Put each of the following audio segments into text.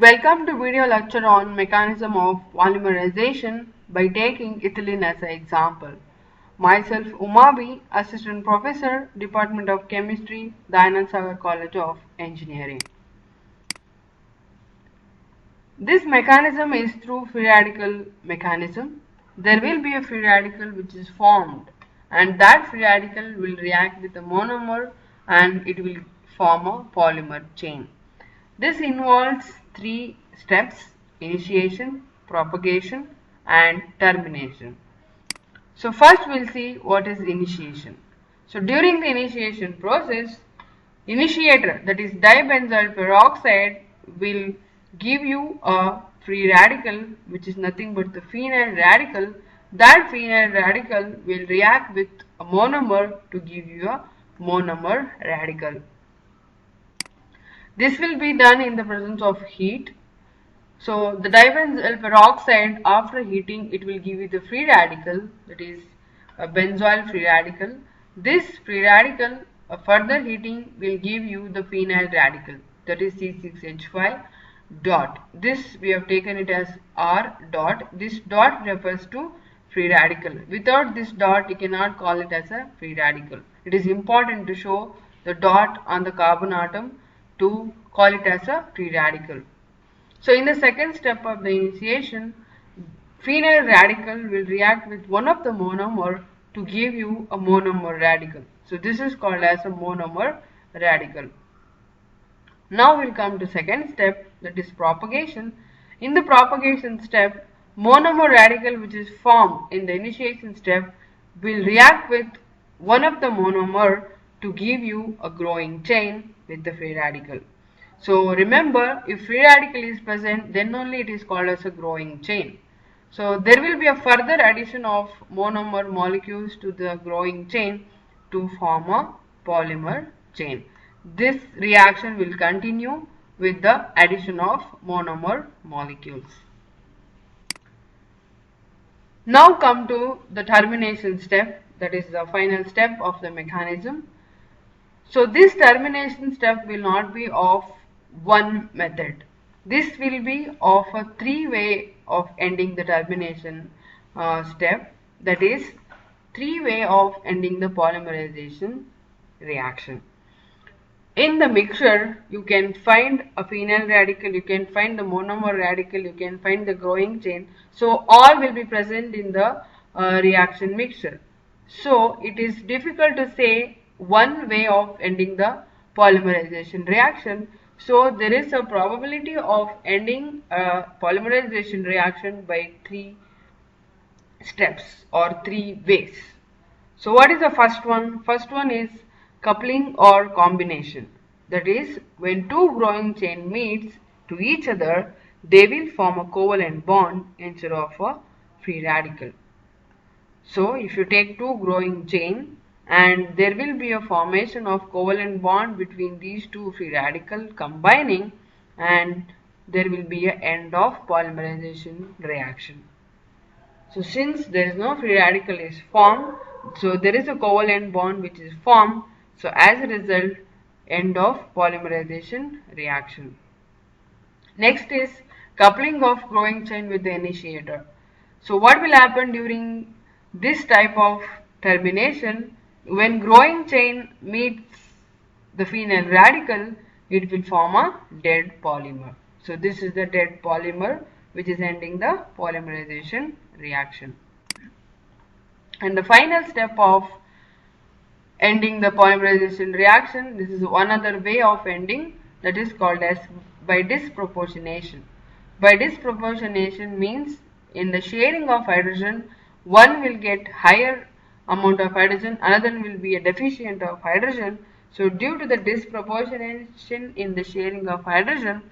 Welcome to video lecture on mechanism of polymerization by taking ethylene as an example. Myself Umabi, Assistant Professor, Department of Chemistry, Dayanand Sagar College of Engineering. This mechanism is through free radical mechanism. There will be a free radical which is formed, and that free radical will react with a monomer and it will form a polymer chain. This involves three steps: initiation, propagation and termination. So first we'll see what is initiation. So during the initiation process, initiator, that is dibenzoyl peroxide, will give you a free radical which is nothing but the phenyl radical. That phenyl radical will react with a monomer to give you a monomer radical. This will be done in the presence of heat. So the dibenzoyl peroxide, after heating, it will give you the free radical, that is a benzoyl free radical. This free radical, further heating will give you the phenyl radical, that is C6H5 dot. This we have taken it as R dot. This dot refers to free radical. Without this dot, you cannot call it as a free radical. It is important to show the dot on the carbon atom to call it as a free radical. So in the second step of the initiation, phenyl radical will react with one of the monomer to give you a monomer radical. So this is called as a monomer radical. Now we'll come to second step, that is propagation. In the propagation step, monomer radical which is formed in the initiation step will react with one of the monomer to give you a growing chain with the free radical. So remember, if free radical is present, then only it is called as a growing chain. So there will be a further addition of monomer molecules to the growing chain to form a polymer chain. This reaction will continue with the addition of monomer molecules. Now come to the termination step, that is the final step of the mechanism. So this termination step will not be of one method. This will be of a three-way of ending the termination step, that is three-way of ending the polymerization reaction. In the mixture, you can find a phenyl radical, you can find the monomer radical, you can find the growing chain. So all will be present in the reaction mixture. So it is difficult to say one way of ending the polymerization reaction. So there is a probability of ending a polymerization reaction by three steps or three ways. So what is the first one? First one is coupling or combination. That is, when two growing chain meets to each other, they will form a covalent bond instead of a free radical. So if you take two growing chain and there will be a formation of covalent bond between these two free radicals combining, and there will be an end of polymerization reaction. So since there is no free radical is formed, so there is a covalent bond which is formed. So as a result, end of polymerization reaction. Next is coupling of growing chain with the initiator. So what will happen during this type of termination? When growing chain meets the phenyl radical, it will form a dead polymer. So this is the dead polymer which is ending the polymerization reaction. And the final step of ending the polymerization reaction, this is one other way of ending, that is called as by disproportionation. By disproportionation means in the sharing of hydrogen, one will get higher amount of hydrogen, another will be a deficient of hydrogen. So due to the disproportionation in the sharing of hydrogen,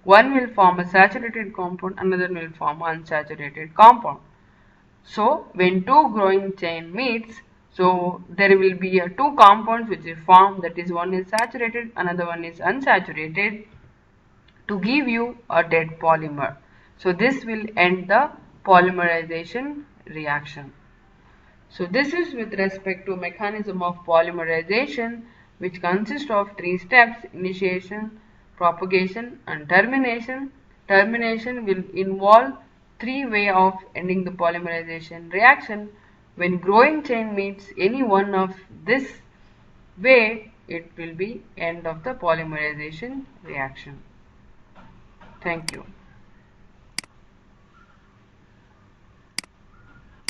one will form a saturated compound, another will form unsaturated compound. So when two growing chain meets, so there will be two compounds which is formed, that is, one is saturated, another one is unsaturated, to give you a dead polymer. So this will end the polymerization reaction. So this is with respect to mechanism of polymerization, which consists of three steps: initiation, propagation and termination. termination will involve three ways of ending the polymerization reaction. When growing chain meets any one of this way, it will be end of the polymerization reaction. Thank you.